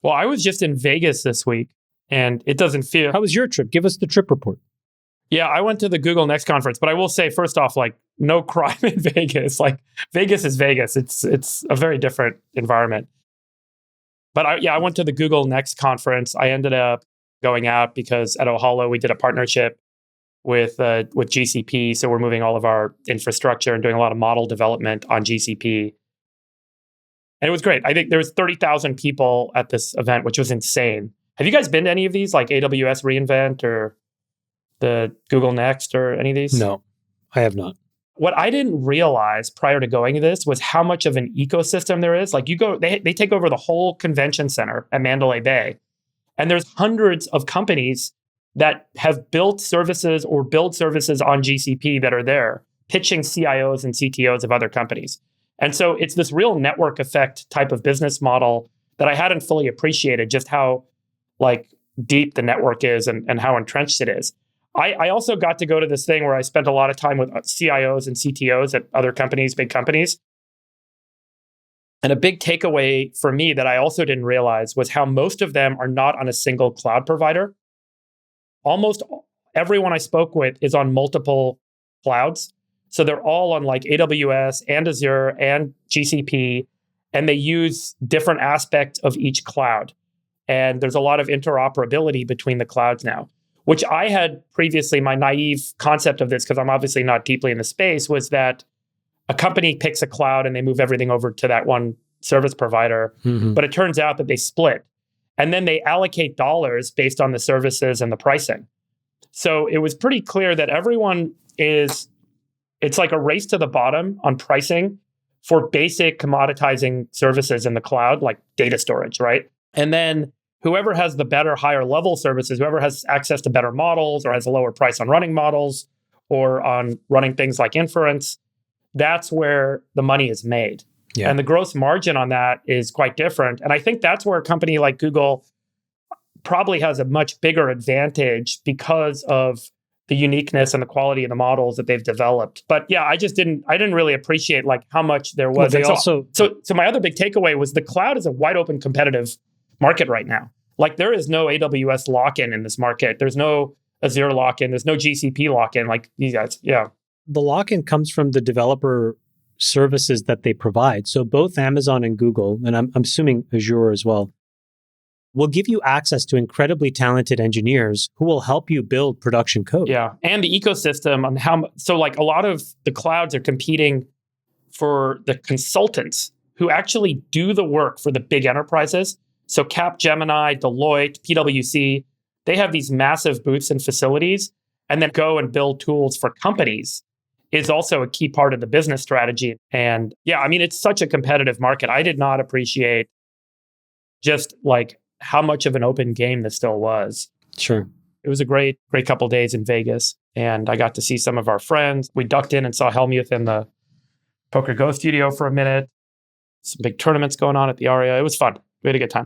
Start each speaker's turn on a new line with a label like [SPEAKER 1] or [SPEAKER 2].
[SPEAKER 1] Well, I was just in Vegas this week and it doesn't feel.
[SPEAKER 2] How was your trip? Give us the trip report.
[SPEAKER 1] Yeah, I went to the Google Next conference, but I will say, first off, like, no crime in Vegas. Like, Vegas is Vegas. It's a very different environment. But I went to the Google Next conference. I ended up going out because at Ohalo, we did a partnership with GCP. So we're moving all of our infrastructure and doing a lot of model development on GCP. And it was great. I think there was 30,000 people at this event, which was insane. Have you guys been to any of these, like AWS reInvent or the Google Next or any of these?
[SPEAKER 2] No, I have not.
[SPEAKER 1] What I didn't realize prior to going to this was how much of an ecosystem there is. Like, you go, they take over the whole convention center at Mandalay Bay, and there's hundreds of companies that have built services or build services on GCP that are there, pitching CIOs and CTOs of other companies. And so it's this real network effect type of business model that I hadn't fully appreciated, just how like deep the network is and how entrenched it is. I also got to go to this thing where I spent a lot of time with CIOs and CTOs at other companies, big companies. And a big takeaway for me that I also didn't realize was how most of them are not on a single cloud provider. Almost everyone I spoke with is on multiple clouds. So they're all on like AWS and Azure and GCP, and they use different aspects of each cloud. And there's a lot of interoperability between the clouds now, which I had previously, my naive concept of this, because I'm obviously not deeply in the space, was that a company picks a cloud and they move everything over to that one service provider. Mm-hmm. But it turns out that they split. And then they allocate dollars based on the services and the pricing. So it was pretty clear that everyone it's like a race to the bottom on pricing for basic commoditizing services in the cloud, like data storage, right? And then whoever has the better, higher level services, whoever has access to better models or has a lower price on running models or on running things like inference, that's where the money is made. Yeah. And the gross margin on that is quite different. And I think that's where a company like Google probably has a much bigger advantage because of the uniqueness and the quality of the models that they've developed. But yeah, I didn't really appreciate like how much there was.
[SPEAKER 2] Well,
[SPEAKER 1] so my other big takeaway was the cloud is a wide open competitive market right now. Like, there is no AWS lock-in in this market. There's no Azure lock-in. There's no GCP lock-in like these guys. Yeah.
[SPEAKER 2] The lock-in comes from the developer services that they provide. So both Amazon and Google, and I'm assuming Azure as well, will give you access to incredibly talented engineers who will help you build production code.
[SPEAKER 1] Yeah. And the ecosystem on so like a lot of the clouds are competing for the consultants who actually do the work for the big enterprises. So Capgemini, Deloitte, PwC, they have these massive booths and facilities, and then go and build tools for companies is also a key part of the business strategy. And yeah, I mean, it's such a competitive market. I did not appreciate just like how much of an open game this still was.
[SPEAKER 2] Sure.
[SPEAKER 1] It was a great couple of days in Vegas. And I got to see some of our friends. We ducked in and saw Helmuth in the Poker Go studio for a minute. Some big tournaments going on at the Aria. It was fun. We had a good time.